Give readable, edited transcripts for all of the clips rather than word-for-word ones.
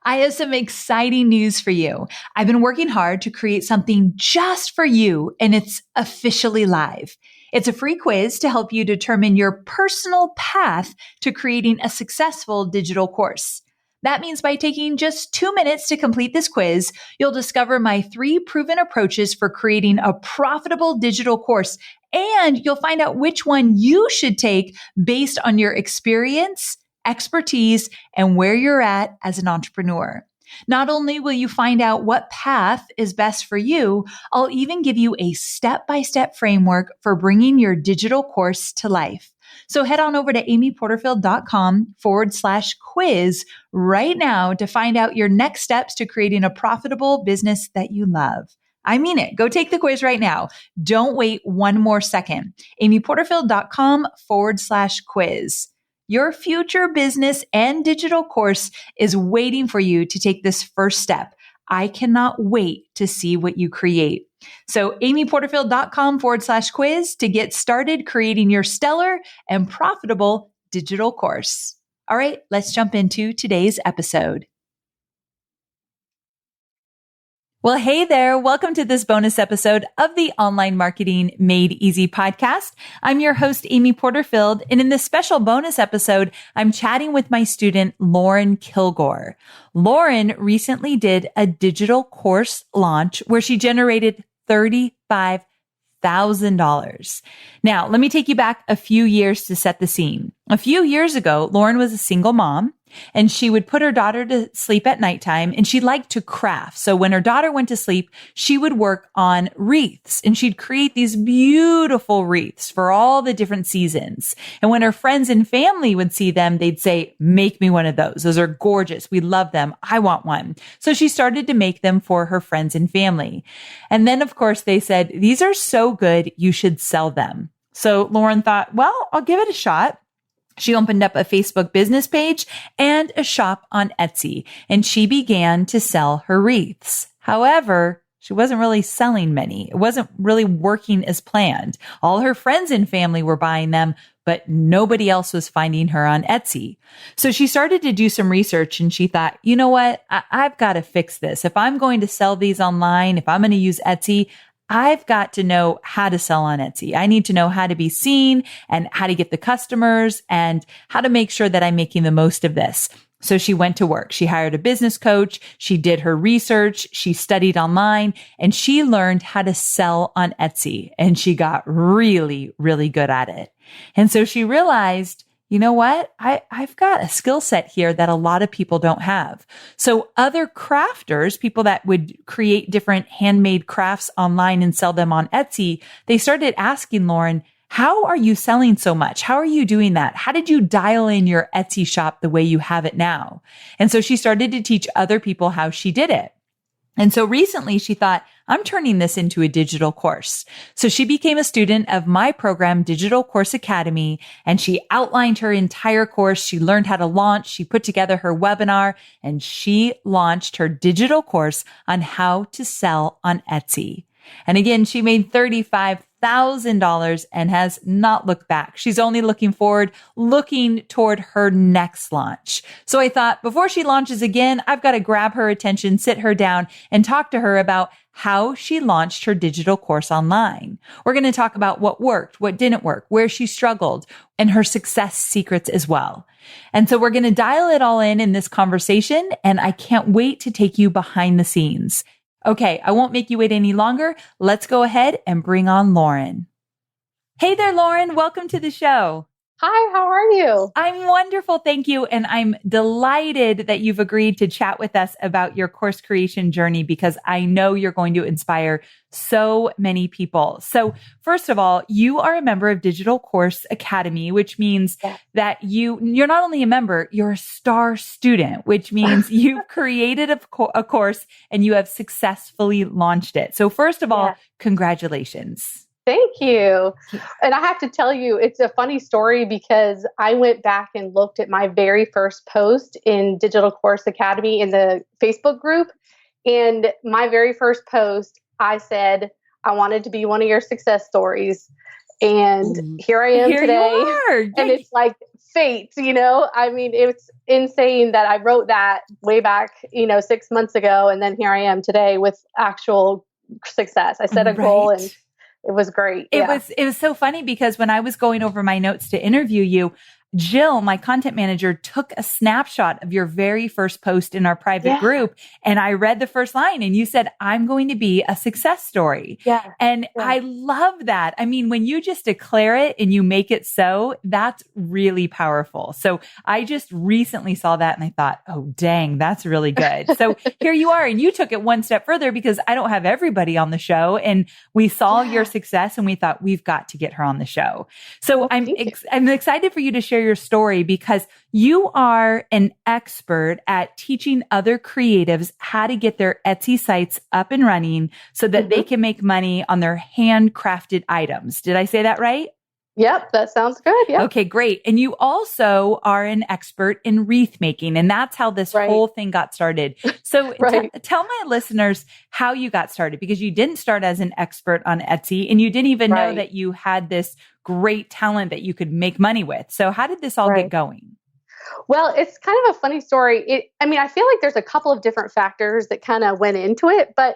I have some exciting news for you. I've been working hard to create something just for you, and it's officially live. It's a free quiz to help you determine your personal path to creating a successful digital course. That means by taking just 2 minutes to complete this quiz, you'll discover my 3 proven approaches for creating a profitable digital course, and you'll find out which one you should take based on your experience, expertise, and where you're at as an entrepreneur. Not only will you find out what path is best for you, I'll even give you a step-by-step framework for bringing your digital course to life. So head on over to amyporterfield.com/quiz right now to find out your next steps to creating a profitable business that you love. I mean it. Go take the quiz right now. Don't wait one more second. amyporterfield.com/quiz. Your future business and digital course is waiting for you to take this first step. I cannot wait to see what you create. So amyporterfield.com/quiz to get started creating your stellar and profitable digital course. All right, let's jump into today's episode. Well, hey there. Welcome to this bonus episode of the Online Marketing Made Easy podcast. I'm your host, Amy Porterfield. And in this special bonus episode, I'm chatting with my student, Lauren Kilgore. Lauren recently did a digital course launch where she generated $35,000. Now, let me take you back a few years to set the scene. A few years ago, Lauren was a single mom, and she would put her daughter to sleep at nighttime, and she liked to craft. So when her daughter went to sleep, she would work on wreaths, and she'd create these beautiful wreaths for all the different seasons. And when her friends and family would see them, they'd say, "Make me one of those. Those are gorgeous. We love them. I want one." So she started to make them for her friends and family. And then, of course, they said, "These are so good, you should sell them." So Lauren thought, well, I'll give it a shot. She opened up a Facebook business page and a shop on Etsy, and she began to sell her wreaths. However, she wasn't really selling many. It wasn't really working as planned. All her friends and family were buying them, but nobody else was finding her on Etsy. So she started to do some research, and she thought, you know what? I've got to fix this. If I'm going to sell these online, if I'm going to use Etsy, I've got to know how to sell on Etsy. I need to know how to be seen and how to get the customers and how to make sure that I'm making the most of this. So she went to work. She hired a business coach. She did her research. She studied online, and she learned how to sell on Etsy, and she got really, really good at it. And so she realized, you know what? I've got a skill set here that a lot of people don't have. So other crafters, people that would create different handmade crafts online and sell them on Etsy, they started asking Lauren, how are you selling so much? How are you doing that? How did you dial in your Etsy shop the way you have it now? And so she started to teach other people how she did it. And so recently she thought, I'm turning this into a digital course. So she became a student of my program, Digital Course Academy, and she outlined her entire course. She learned how to launch. She put together her webinar, and she launched her digital course on how to sell on Etsy. And again, she made $35,000 and has not looked back. She's only looking forward, looking toward her next launch. So I thought before she launches again, I've got to grab her attention, sit her down, and talk to her about how she launched her digital course online. We're going to talk about what worked, what didn't work, where she struggled, and her success secrets as well. And so we're going to dial it all in this conversation, and I can't wait to take you behind the scenes. Okay, I won't make you wait any longer. Let's go ahead and bring on Lauren. Hey there, Lauren. Welcome to the show. Hi, how are you? I'm wonderful. Thank you. And I'm delighted that you've agreed to chat with us about your course creation journey, because I know you're going to inspire so many people. So first of all, you are a member of Digital Course Academy, which means that you're not only a member, you're a star student, which means you've created a course and you have successfully launched it. So first of all, congratulations. Thank you. And I have to tell you, it's a funny story because I went back and looked at my very first post in Digital Course Academy in the Facebook group. And my very first post, I said, I wanted to be one of your success stories. And here I am today. You are. And it's like fate, I mean, it's insane that I wrote that way back, 6 months ago. And then here I am today with actual success. I set a goal and it was great. It was so funny because when I was going over my notes to interview you, Jill, my content manager, took a snapshot of your very first post in our private group. And I read the first line and you said, I'm going to be a success story. Yeah. And I love that. I mean, when you just declare it and you make it so, that's really powerful. So I just recently saw that and I thought, oh, dang, that's really good. So here you are. And you took it one step further because I don't have everybody on the show. And we saw your success and we thought we've got to get her on the show. So I'm excited for you to share your story because you are an expert at teaching other creatives how to get their Etsy sites up and running so that they can make money on their handcrafted items. Did I say that right? Yep, that sounds good. Yeah. Okay, great. And you also are an expert in wreath making, and that's how this whole thing got started. So tell my listeners how you got started, because you didn't start as an expert on Etsy and you didn't even know that you had this great talent that you could make money with. So how did this all get going? Well, it's kind of a funny story. I feel like there's a couple of different factors that kind of went into it, but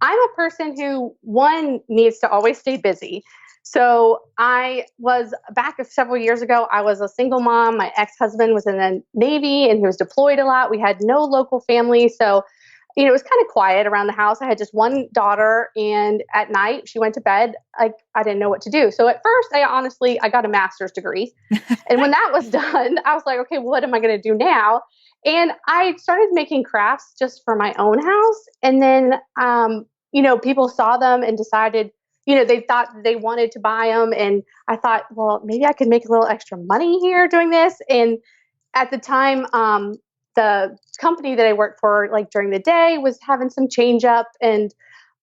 I'm a person who, one, needs to always stay busy. So I was back several years ago, I was a single mom. My ex-husband was in the Navy and he was deployed a lot. We had no local family. So, it was kind of quiet around the house. I had just one daughter and at night she went to bed. I didn't know what to do. So at first I got a master's degree. And when that was done, I was like, okay, what am I going to do now? And I started making crafts just for my own house. And then, people saw them and decided, they thought they wanted to buy them. And I thought, well, maybe I could make a little extra money here doing this. And at the time, the company that I worked for, like during the day, was having some change up and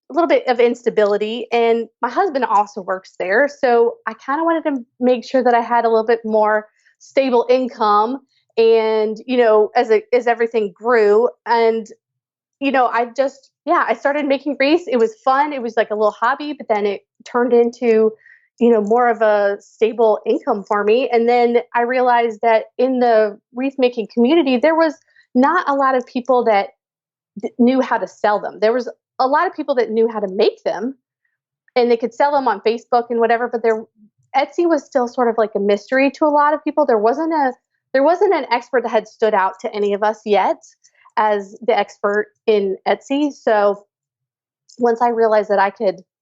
a little bit of instability. And my husband also works there. So I kind of wanted to make sure that I had a little bit more stable income. And, as everything grew and, I started making wreaths. It was fun. It was like a little hobby, but then it turned into, more of a stable income for me. And then I realized that in the wreath making community, there was not a lot of people that knew how to sell them. There was a lot of people that knew how to make them and they could sell them on Facebook and whatever, but Etsy was still sort of like a mystery to a lot of people. There wasn't an expert that had stood out to any of us yet as the expert in Etsy. So once I realized that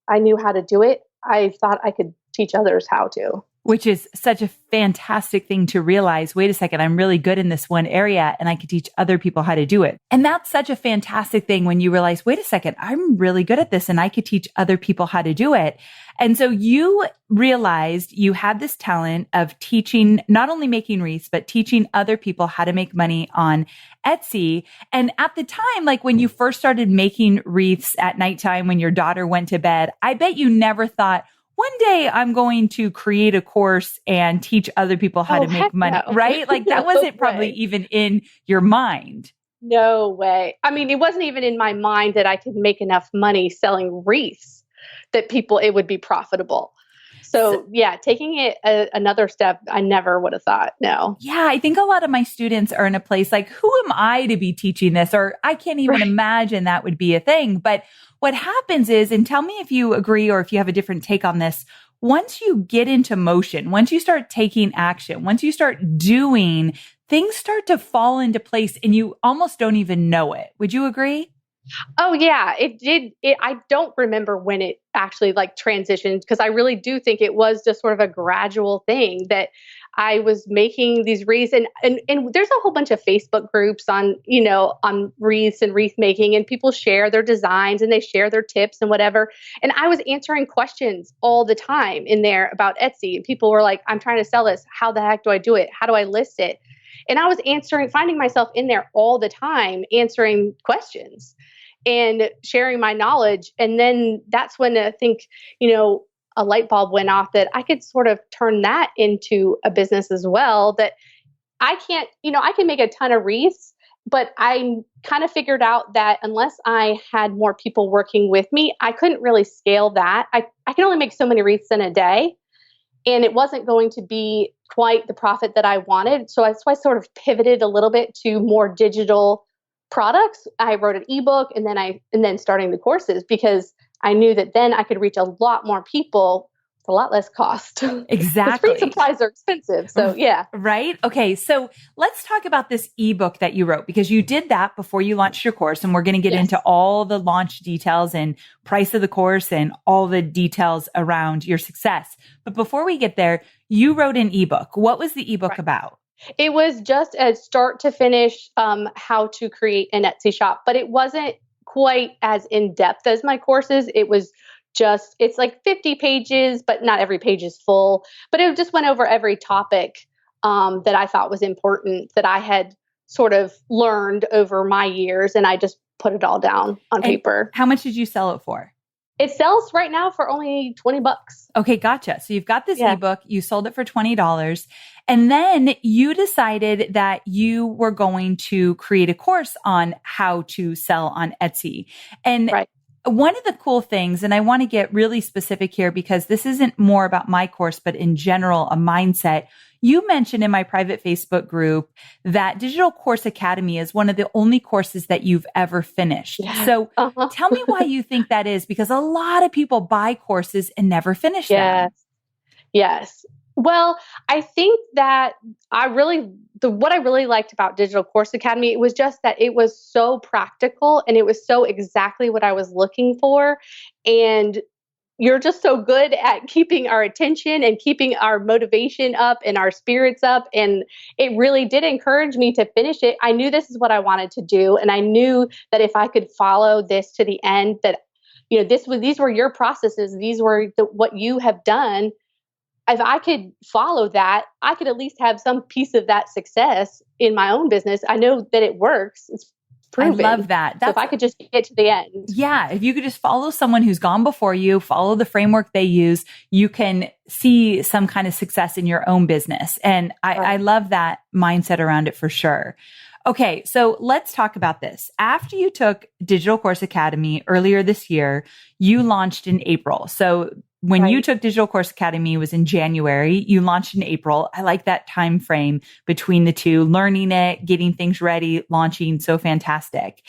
I knew how to do it, I thought I could teach others how to. Which is such a fantastic thing to realize. Wait a second, I'm really good in this one area and I could teach other people how to do it. And that's such a fantastic thing when you realize, wait a second, I'm really good at this and I could teach other people how to do it. And so you realized you had this talent of teaching, not only making wreaths, but teaching other people how to make money on Etsy. And at the time, like when you first started making wreaths at nighttime when your daughter went to bed, I bet you never thought, one day I'm going to create a course and teach other people how to make money, right? Like that wasn't probably even in your mind. No way. It wasn't even in my mind that I could make enough money selling wreaths that it would be profitable. So yeah, taking it another step, I never would have thought, no. Yeah, I think a lot of my students are in a place like, who am I to be teaching this? Or I can't even imagine that would be a thing. But what happens is, and tell me if you agree or if you have a different take on this, once you get into motion, once you start taking action, once you start doing, things start to fall into place and you almost don't even know it. Would you agree? Oh yeah, it did. I don't remember when it actually transitioned because I really do think it was just sort of a gradual thing that I was making these wreaths and there's a whole bunch of Facebook groups on wreaths and wreath making and people share their designs and they share their tips and whatever. And I was answering questions all the time in there about Etsy and people were like, I'm trying to sell this. How the heck do I do it? How do I list it? And I was finding myself in there all the time, answering questions and sharing my knowledge. And then that's when I think, a light bulb went off that I could sort of turn that into a business as well. That I can make a ton of wreaths, but I kind of figured out that unless I had more people working with me, I couldn't really scale that. I can only make so many wreaths in a day. and it wasn't going to be quite the profit that I wanted. So I sort of pivoted a little bit to more digital products. I wrote an ebook and then starting the courses, because I knew that then I could reach a lot more people with a lot less cost. Exactly. Free supplies are expensive. So yeah. Right. Okay. So let's talk about this ebook that you wrote, because you did that before you launched your course. And we're going to get into all the launch details and price of the course and all the details around your success. But before we get there, you wrote an ebook. What was the ebook about? It was just a start to finish, how to create an Etsy shop, but it wasn't quite as in depth as my courses. It was just, it's like 50 pages, but not every page is full, but it just went over every topic, that I thought was important, that I had sort of learned over my years. And I just put it all down on paper. How much did you sell it for? It sells right now for only $20. Okay, gotcha. So you've got this ebook, you sold it for $20, and then you decided that you were going to create a course on how to sell on Etsy. And one of the cool things, and I want to get really specific here because this isn't more about my course, but in general, a mindset. You mentioned in my private Facebook group that Digital Course Academy is one of the only courses that you've ever finished. Yeah. So tell me why you think that is, because a lot of people buy courses and never finish them. Yes. Well, I think that what I really liked about Digital Course Academy, it was just that it was so practical and it was so exactly what I was looking for. And you're just so good at keeping our attention and keeping our motivation up and our spirits up. And it really did encourage me to finish it. I knew this is what I wanted to do. And I knew that if I could follow this to the end, that, these were your processes. These were what you have done. If I could follow that, I could at least have some piece of that success in my own business. I know that it works. It's proven. I love that. So if I could just get to the end. Yeah. If you could just follow someone who's gone before you, follow the framework they use, you can see some kind of success in your own business. And I love that mindset around it for sure. Okay. So let's talk about this. After you took Digital Course Academy earlier this year, you launched in April. So when you took Digital Course Academy, it was in January. You launched in April. I like that time frame between the two, learning it, getting things ready, launching. So fantastic.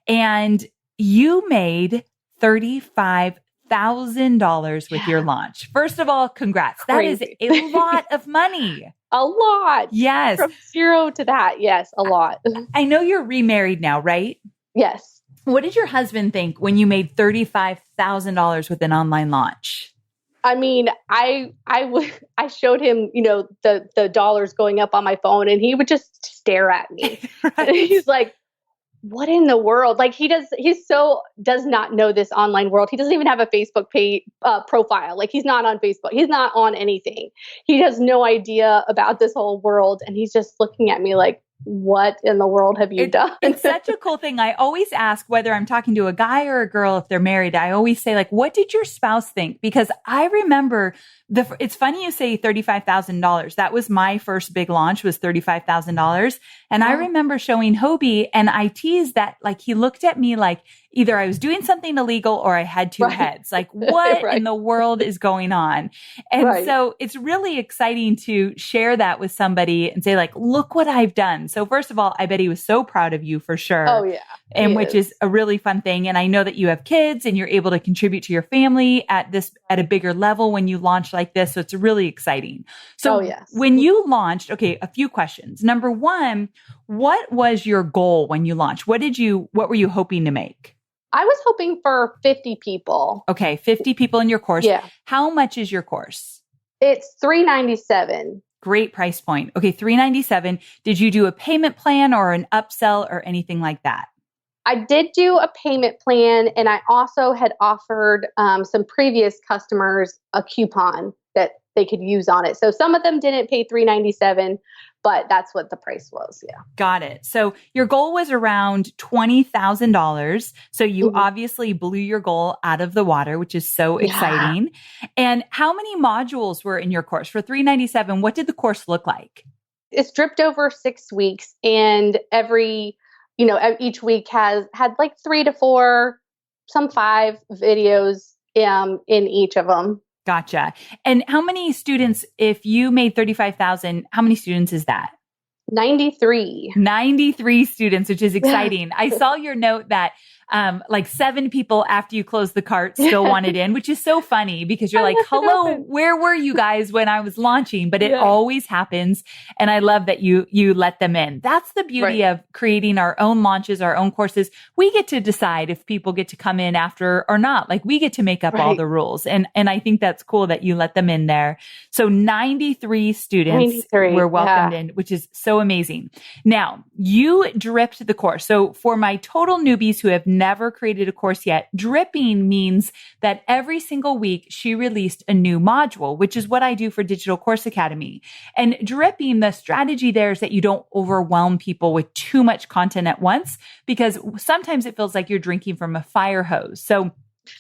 And you made $35,000 with your launch. First of all, congrats. Crazy. That is a lot of money. A lot. Yes. From zero to that. Yes, a lot. I know you're remarried now, right? Yes. What did your husband think when you made $35,000 with an online launch? I mean, I showed him, the dollars going up on my phone, and he would just stare at me. And he's like, what in the world? Like he does not know this online world. He doesn't even have a Facebook page, profile. Like he's not on Facebook. He's not on anything. He has no idea about this whole world. And he's just looking at me like, what in the world have you done? It's such a cool thing. I always ask whether I'm talking to a guy or a girl, if they're married, I always say like, what did your spouse think? Because I remember it's funny you say $35,000. That was my first big launch, was $35,000. And I remember showing Hobie, and I teased that like, he looked at me like either I was doing something illegal or I had two heads. Like what in the world is going on? And so it's really exciting to share that with somebody and say like, look what I've done. So first of all, I bet he was so proud of you for sure. Oh yeah. And which is a really fun thing. And I know that you have kids and you're able to contribute to your family at a bigger level when you launch like this. So it's really exciting. So when you launched, okay, a few questions. Number one, what was your goal when you launched? What were you hoping to make? I was hoping for 50 people. Okay. 50 people in your course. Yeah. How much is your course? It's $397. Great price point. Okay. $397. Did you do a payment plan or an upsell or anything like that? I did do a payment plan, and I also had offered some previous customers a coupon that they could use on it. So some of them didn't pay $397, but that's what the price was. Yeah. Got it. So your goal was around $20,000. So you obviously blew your goal out of the water, which is so exciting. And how many modules were in your course? For $397, what did the course look like? It's dripped over 6 weeks, and each week had like 3 to 4, some 5 videos in each of them. Gotcha. And how many students, if you made 35,000, how many students is that? 93. 93 students, which is exciting. I saw your note that like 7 people after you closed the cart still wanted in, which is so funny because you're like, hello, where were you guys when I was launching? But it always happens. And I love that you let them in. That's the beauty of creating our own launches, our own courses. We get to decide if people get to come in after or not. Like we get to make up all the rules. And I think that's cool that you let them in there. So 93 students were welcomed in, which is so amazing. Now you dripped the course. So for my total newbies who have never created a course yet, dripping means that every single week she released a new module, which is what I do for Digital Course Academy. And dripping, the strategy there is that you don't overwhelm people with too much content at once, because sometimes it feels like you're drinking from a fire hose. So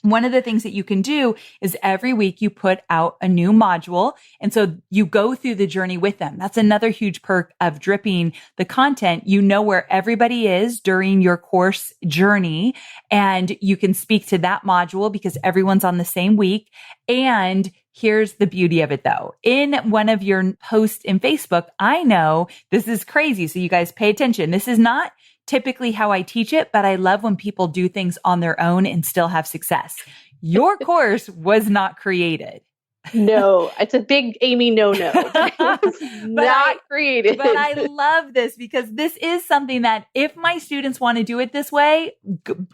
one of the things that you can do is every week you put out a new module. And so you go through the journey with them. That's another huge perk of dripping the content. You know where everybody is during your course journey, and you can speak to that module because everyone's on the same week. And here's the beauty of it though. In one of your posts in Facebook, I know this is crazy. So you guys pay attention. This is not typically how I teach it, but I love when people do things on their own and still have success. Your course was not created. No, it's a big Amy no-no. Not created. But I love this because this is something that if my students want to do it this way,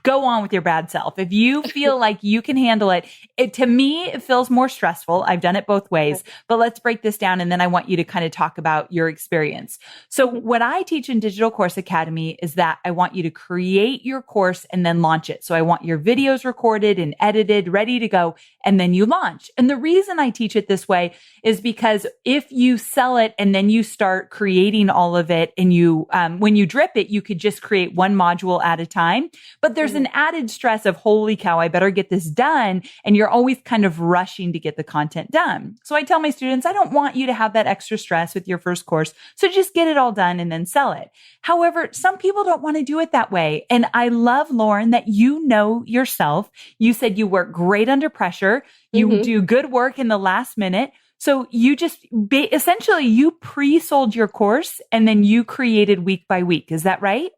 go on with your bad self. If you feel like you can handle it, to me, it feels more stressful. I've done it both ways, but let's break this down. And then I want you to kind of talk about your experience. So what I teach in Digital Course Academy is that I want you to create your course and then launch it. So I want your videos recorded and edited, ready to go, and then you launch. And the reason I teach it this way is because if you sell it and then you start creating all of it and you, when you drip it, you could just create one module at a time, but there's an added stress of, holy cow, I better get this done. And you're always kind of rushing to get the content done. So I tell my students, I don't want you to have that extra stress with your first course. So just get it all done and then sell it. However, some people don't want to do it that way. And I love, Lauren, that you know yourself. You said you work great under pressure. You do good work in the last minute. So you just essentially you pre-sold your course and then you created week by week. Is that right?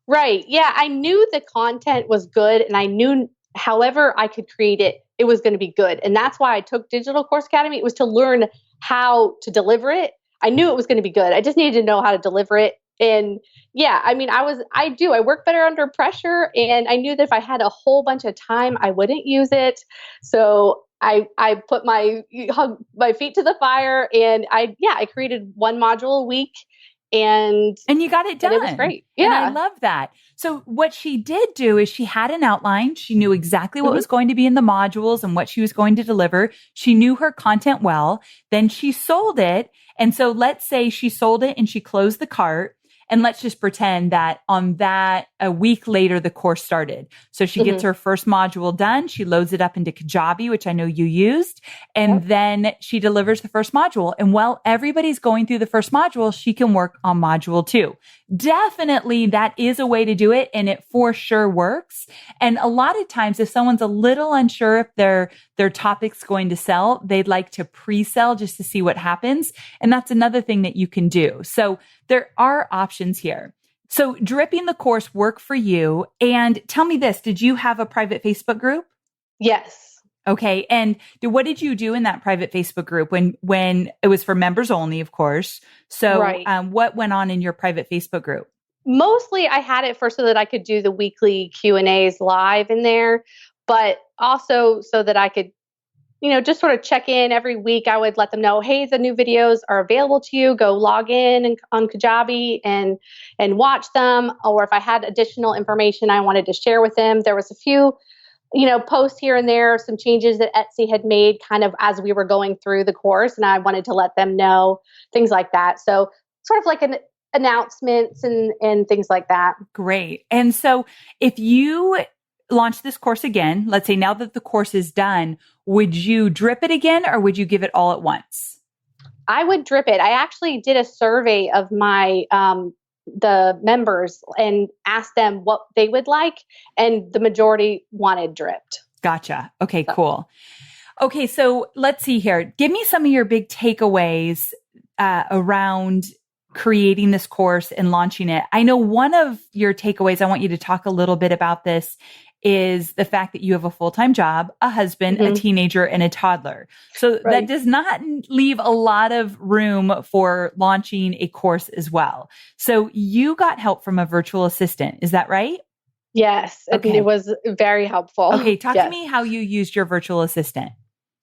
Right. Yeah. I knew the content was good and I knew however I could create it, it was going to be good. And that's why I took Digital Course Academy. It was to learn how to deliver it. I knew it was going to be good. I just needed to know how to deliver it. And yeah, I mean, I work better under pressure, and I knew that if I had a whole bunch of time, I wouldn't use it. So I put my feet to the fire, and I created one module a week, and you got it done. And it was great. Yeah. And I love that. So what she did do is she had an outline. She knew exactly what was going to be in the modules and what she was going to deliver. She knew her content well. Then she sold it. And so let's say she sold it and she closed the cart. And let's just pretend that on that, a week later, the course started. So she gets her first module done. She loads it up into Kajabi, which I know you used. And then she delivers the first module. And while everybody's going through the first module, she can work on module 2. Definitely that is a way to do it. And it for sure works. And a lot of times, if someone's a little unsure if their topic's going to sell, they'd like to pre-sell just to see what happens. And that's another thing that you can do. So there are options here. So dripping the course worked for you. And tell me this, did you have a private Facebook group? Yes. Okay. And what did you do in that private Facebook group when it was for members only, of course? So what went on in your private Facebook group? Mostly I had it so that I could do the weekly Q&As live in there, but also so that I could, just sort of check in every week. I would let them know, hey, the new videos are available to you. Go log in on Kajabi and watch them. Or if I had additional information I wanted to share with them, there was a few, posts here and there, some changes that Etsy had made kind of as we were going through the course. And I wanted to let them know things like that. So sort of like announcements and things like that. Great. And so if you launch this course again, let's say now that the course is done, would you drip it again or would you give it all at once? I would drip it. I actually did a survey of my the members and asked them what they would like, and the majority wanted dripped. Gotcha. Okay, cool. Okay, so let's see here. Give me some of your big takeaways around creating this course and launching it. I know one of your takeaways, I want you to talk a little bit about this, is the fact that you have a full-time job, a husband, a teenager, and a toddler. So that does not leave a lot of room for launching a course as well. So you got help from a virtual assistant. Is that right? Yes. Okay. It was very helpful. Okay. Talk to Yes. me how you used your virtual assistant.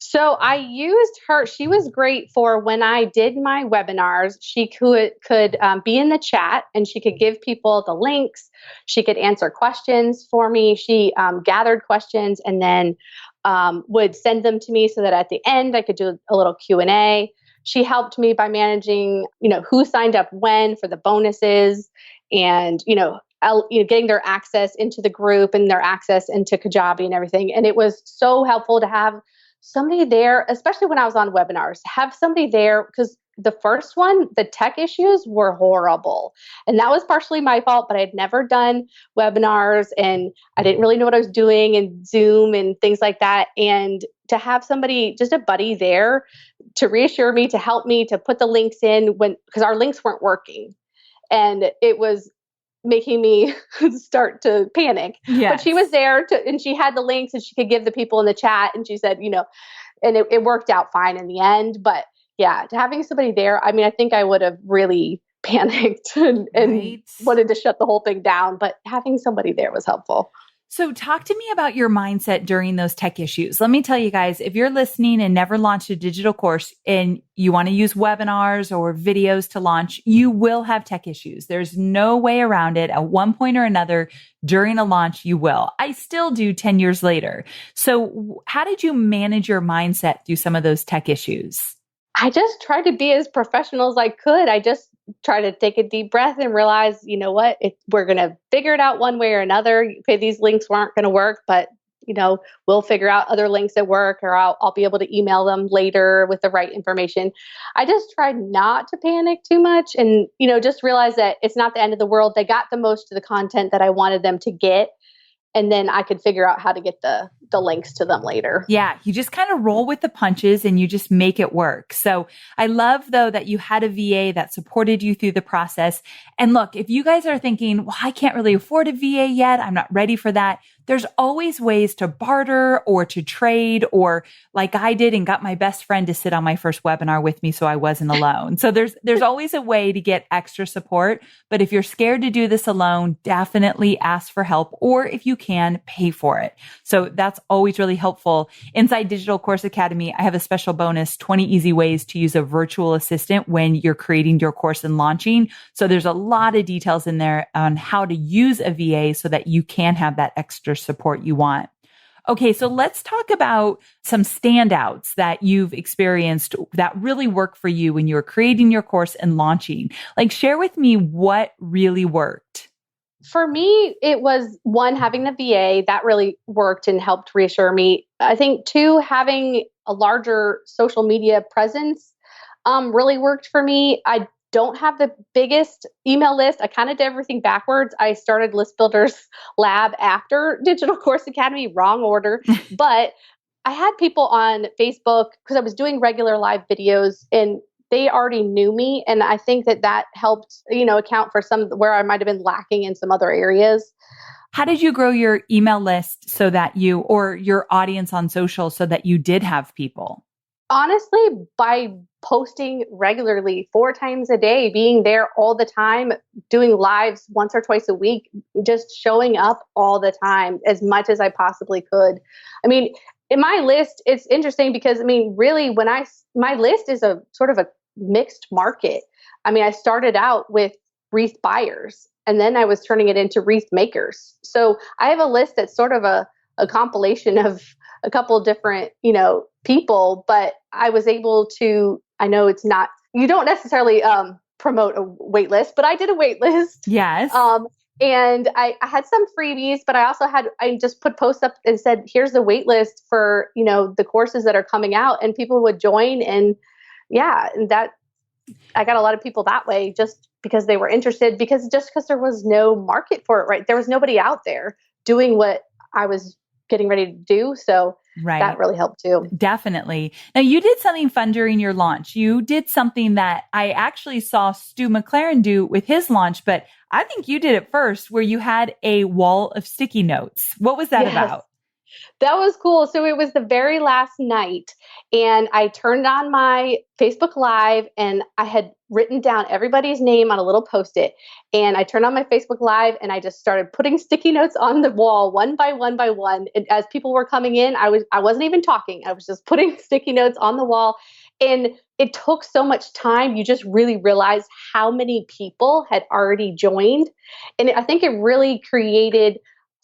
So I used her. She was great for when I did my webinars. She could be in the chat and she could give people the links. She could answer questions for me. She gathered questions and then would send them to me so that at the end I could do a little Q&A. She helped me by managing, who signed up when for the bonuses and, getting their access into the group and their access into Kajabi and everything. And it was so helpful to have somebody there, especially when I was on webinars, have somebody there, because the first one, the tech issues were horrible. And that was partially my fault, but I had never done webinars and I didn't really know what I was doing and Zoom and things like that. And to have somebody, just a buddy there to reassure me, to help me, to put the links in because our links weren't working. And it was making me start to panic. Yes. But she was there and she had the links and she could give the people in the chat. And she said, and it worked out fine in the end. But yeah, to having somebody there, I mean, I think I would have really panicked and wanted to shut the whole thing down. But having somebody there was helpful. So talk to me about your mindset during those tech issues. Let me tell you guys, if you're listening and never launched a digital course and you want to use webinars or videos to launch, you will have tech issues. There's no way around it. At one point or another during a launch, you will. I still do 10 years later. So how did you manage your mindset through some of those tech issues? I just tried to be as professional as I could. I just try to take a deep breath and realize, what, we're going to figure it out one way or another. Okay, these links aren't going to work, but we'll figure out other links that work, or I'll be able to email them later with the right information. I just tried not to panic too much and, just realize that it's not the end of the world. They got the most of the content that I wanted them to get. And then I could figure out how to get the links to them later. Yeah. You just kind of roll with the punches and you just make it work. So I love though that you had a VA that supported you through the process. And look, if you guys are thinking, well, I can't really afford a VA yet, I'm not ready for that. There's always ways to barter or to trade, or like I did and got my best friend to sit on my first webinar with me so I wasn't alone. So there's always a way to get extra support. But if you're scared to do this alone, definitely ask for help, or if you can, pay for it. So that's always really helpful. Inside Digital Course Academy, I have a special bonus, 20 easy ways to use a virtual assistant when you're creating your course and launching. So there's a lot of details in there on how to use a VA so that you can have that extra support you want. Okay, so let's talk about some standouts that you've experienced that really work for you when you're creating your course and launching. Like, share with me what really worked. For me, it was one, having the VA that really worked and helped reassure me. I think two, having a larger social media presence really worked for me. I don't have the biggest email list. I kind of did everything backwards. I started List Builders Lab after Digital Course Academy, wrong order. But I had people on Facebook because I was doing regular live videos and they already knew me. And I think that helped, account for some where I might have been lacking in some other areas. How did you grow your email list so that or your audience on social so that you did have people? Honestly, by posting regularly 4 times a day, being there all the time, doing lives once or twice a week, just showing up all the time as much as I possibly could. I mean, in my list, it's interesting because, really my list is a sort of a mixed market. I started out with wreath buyers and then I was turning it into wreath makers. So I have a list that's sort of a compilation of a couple of different, people, but I was able to, I know it's not, you don't necessarily promote a wait list, but I did a wait list. Yes. And I had some freebies, but I just put posts up and said, here's the wait list for, the courses that are coming out, and people would join. And and that I got a lot of people that way just because they were interested, because there was no market for it, right? There was nobody out there doing what I was getting ready to do. So that really helped too. Definitely. Now, you did something fun during your launch. You did something that I actually saw Stu McLaren do with his launch, but I think you did it first, where you had a wall of sticky notes. What was that about? That was cool. So it was the very last night, and I turned on my Facebook Live, and I had written down everybody's name on a little Post-it. And I turned on my Facebook Live, and I just started putting sticky notes on the wall one by one by one. And as people were coming in, I wasn't even talking. I was just putting sticky notes on the wall. And it took so much time. You just really realize how many people had already joined. And I think it really created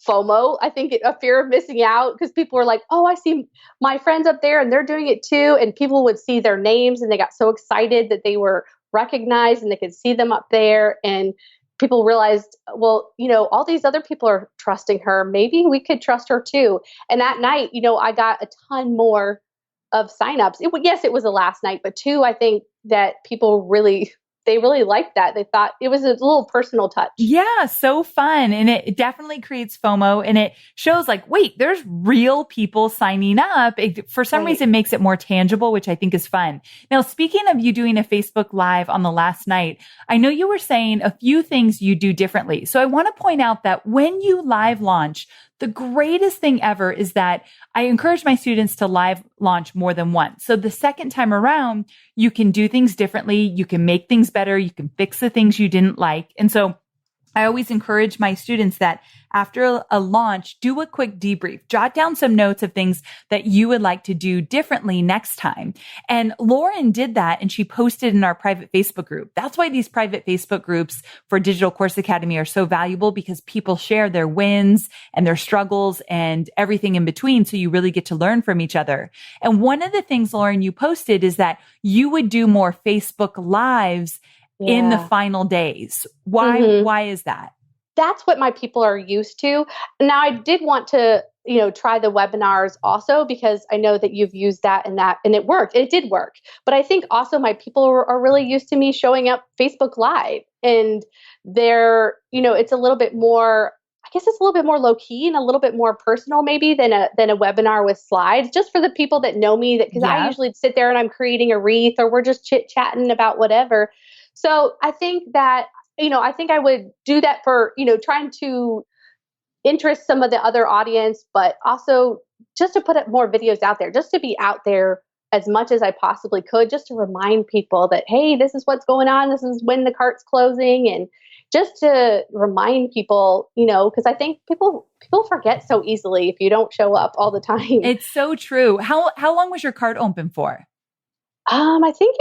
FOMO. I think a fear of missing out, because people were like, oh, I see my friends up there and they're doing it too. And people would see their names and they got so excited that they were recognized and they could see them up there. And people realized, well, all these other people are trusting her. Maybe we could trust her too. And that night, I got a ton more of signups. Yes, it was the last night, but two, I think that people really liked that. They thought it was a little personal touch. Yeah, so fun. And it definitely creates FOMO, and it shows like, wait, there's real people signing up. It, for some reason, makes it more tangible, which I think is fun. Now, speaking of you doing a Facebook Live on the last night, I know you were saying a few things you do differently. So I want to point out that when you live launch, the greatest thing ever is that I encourage my students to live launch more than once. So the second time around, you can do things differently. You can make things better. You can fix the things you didn't like. And so I always encourage my students that after a launch, do a quick debrief, jot down some notes of things that you would like to do differently next time. And Lauren did that, and she posted in our private Facebook group. That's why these private Facebook groups for Digital Course Academy are so valuable, because people share their wins and their struggles and everything in between. So you really get to learn from each other. And one of the things, Lauren, you posted is that you would do more Facebook Lives in the final days. Why is that? That's what my people are used to. Now, I did want to, try the webinars also, because I know that you've used that, and it worked. It did work. But I think also my people are really used to me showing up Facebook Live, and they're, it's a little bit more, I guess it's a little bit more low key and a little bit more personal maybe than a webinar with slides, just for the people that know me, because I usually sit there and I'm creating a wreath, or we're just chit chatting about whatever. So I think that, I think I would do that for, trying to interest some of the other audience, but also just to put up more videos out there, just to be out there as much as I possibly could, just to remind people that, hey, this is what's going on. This is when the cart's closing. And just to remind people, because I think people forget so easily if you don't show up all the time. It's so true. How long was your cart open for? I think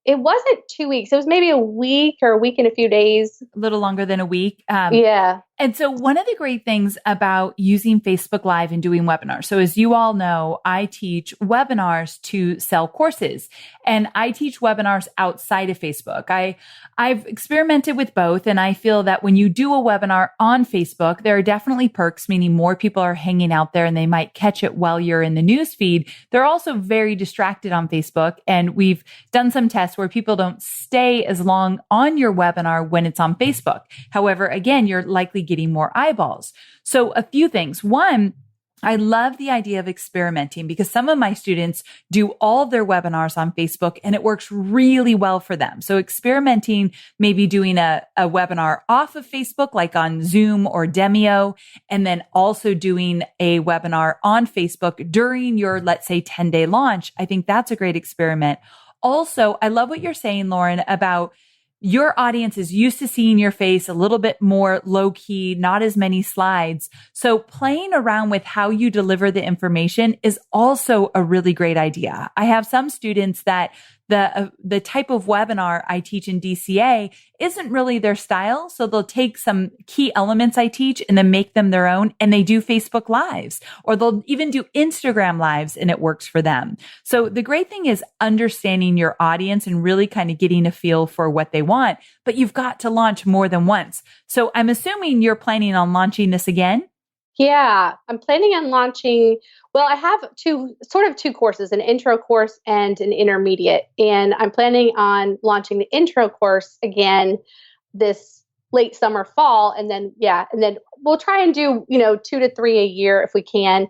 it wasn't 2 weeks. It was maybe a week or a week and a few days. A little longer than a week. Yeah. And so one of the great things about using Facebook Live and doing webinars. So as you all know, I teach webinars to sell courses, and I teach webinars outside of Facebook. I've experimented with both, and I feel that when you do a webinar on Facebook, there are definitely perks, meaning more people are hanging out there and they might catch it while you're in the news feed. They're also very distracted on Facebook, and we've done some tests where people don't stay as long on your webinar when it's on Facebook. However, again, you're likely getting more eyeballs. So a few things. One, I love the idea of experimenting, because some of my students do all of their webinars on Facebook and it works really well for them. So experimenting, maybe doing a webinar off of Facebook, like on Zoom or Demio, and then also doing a webinar on Facebook during your, let's say, 10-day launch. I think that's a great experiment. Also, I love what you're saying, Lauren, about your audience is used to seeing your face, a little bit more low key, not as many slides. So playing around with how you deliver the information is also a really great idea. I have some students that the type of webinar I teach in DCA isn't really their style. So they'll take some key elements I teach and then make them their own. And they do Facebook Lives, or they'll even do Instagram Lives, and it works for them. So the great thing is understanding your audience and really kind of getting a feel for what they want, but you've got to launch more than once. So I'm assuming you're planning on launching this again? Yeah, I'm planning on launching. Well, I have two courses, an intro course and an intermediate. And I'm planning on launching the intro course again this late summer, fall. And then we'll try and do, 2 to 3 a year if we can.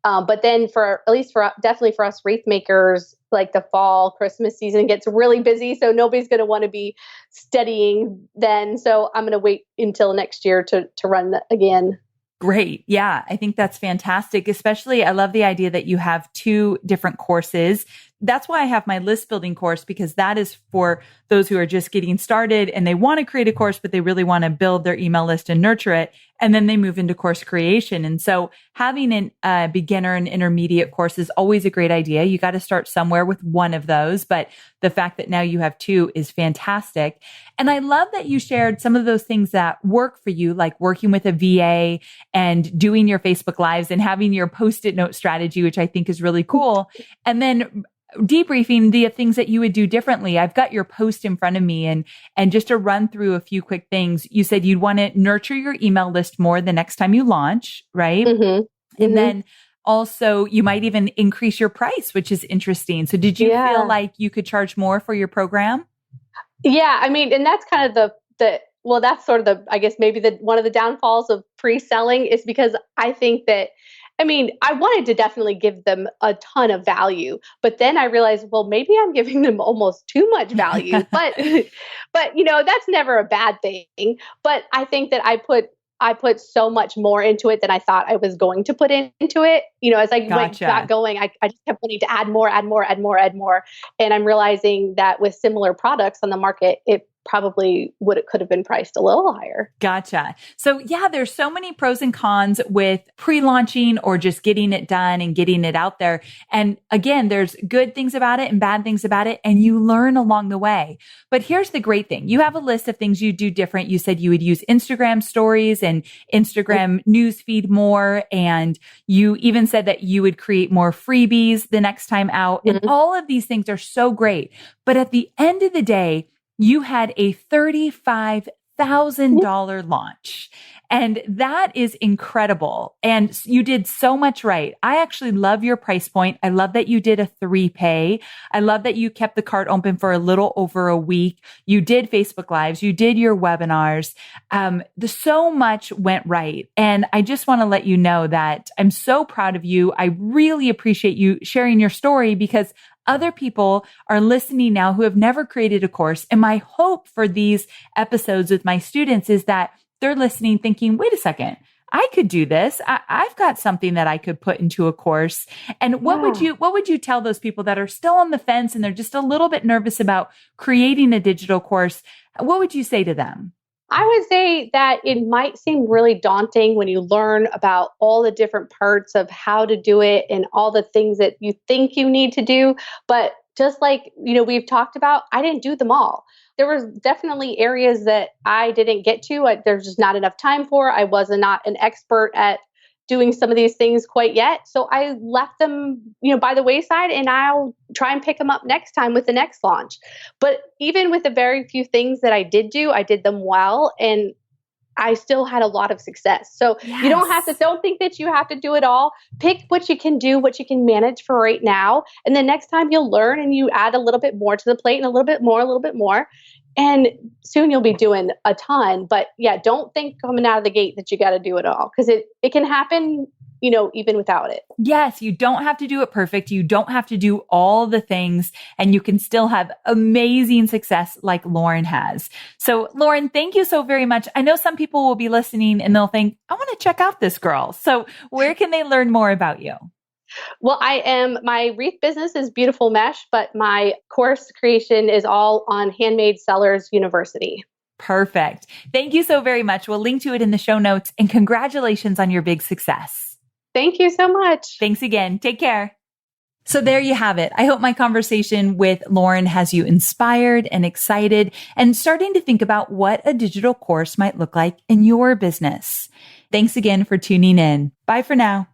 But then definitely for us wreath makers, like the fall Christmas season gets really busy. So nobody's going to want to be studying then. So I'm going to wait until next year to run again. Great. Yeah, I think that's fantastic. Especially, I love the idea that you have 2 different courses. That's why I have my list building course, because that is for those who are just getting started and they want to create a course, but they really want to build their email list and nurture it. And then they move into course creation. And so having a beginner and intermediate course is always a great idea. You got to start somewhere with one of those, but the fact that now you have 2 is fantastic. And I love that you shared some of those things that work for you, like working with a VA and doing your Facebook Lives and having your Post-it note strategy, which I think is really cool. And then debriefing the things that you would do differently. I've got your post in front of me, and just to run through a few quick things. You said you'd want to nurture your email list more the next time you launch, right? Mm-hmm. And then also you might even increase your price, which is interesting. So did you feel like you could charge more for your program? Yeah. I mean, and that's kind of well, that's sort of I guess maybe one of the downfalls of pre-selling is because I think that, I mean, I wanted to definitely give them a ton of value, but then I realized, well, maybe I'm giving them almost too much value, but that's never a bad thing. But I think that I put so much more into it than I thought I was going to put into it. As I got going, I just kept wanting to add more. And I'm realizing that with similar products on the market, it probably could have been priced a little higher. Gotcha. So yeah, there's so many pros and cons with pre-launching or just getting it done and getting it out there. And again, there's good things about it and bad things about it, and you learn along the way. But here's the great thing. You have a list of things you do different. You said you would use Instagram stories and Instagram newsfeed more. And you even said that you would create more freebies the next time out. And all of these things are so great. But at the end of the day, you had a $35,000 launch. And that is incredible. And you did so much right. I actually love your price point. I love that you did a 3-pay. I love that you kept the cart open for a little over a week. You did Facebook Lives. You did your webinars. So much went right. And I just want to let you know that I'm so proud of you. I really appreciate you sharing your story, because other people are listening now who have never created a course. And my hope for these episodes with my students is that they're listening thinking, wait a second, I could do this. I've got something that I could put into a course. And what would you tell those people that are still on the fence and they're just a little bit nervous about creating a digital course? What would you say to them? I would say that it might seem really daunting when you learn about all the different parts of how to do it and all the things that you think you need to do. But just like, we've talked about, I didn't do them all. There was definitely areas that I didn't get to. There's just not enough time for. I was not an expert at doing some of these things quite yet. So I left them, by the wayside, and I'll try and pick them up next time with the next launch. But even with the very few things that I did do, I did them well, and I still had a lot of success. So you don't think that you have to do it all. Pick what you can do, what you can manage for right now. And then next time you'll learn and you add a little bit more to the plate and a little bit more. And soon you'll be doing a ton. But yeah, don't think coming out of the gate that you got to do it all, because it can happen, even without it. Yes, you don't have to do it perfect. You don't have to do all the things, and you can still have amazing success like Lauren has. So Lauren, thank you so very much. I know some people will be listening and they'll think, I want to check out this girl. So where can they learn more about you? Well, my wreath business is Beautiful Mesh, but my course creation is all on Handmade Sellers University. Perfect. Thank you so very much. We'll link to it in the show notes, and congratulations on your big success. Thank you so much. Thanks again. Take care. So there you have it. I hope my conversation with Lauren has you inspired and excited and starting to think about what a digital course might look like in your business. Thanks again for tuning in. Bye for now.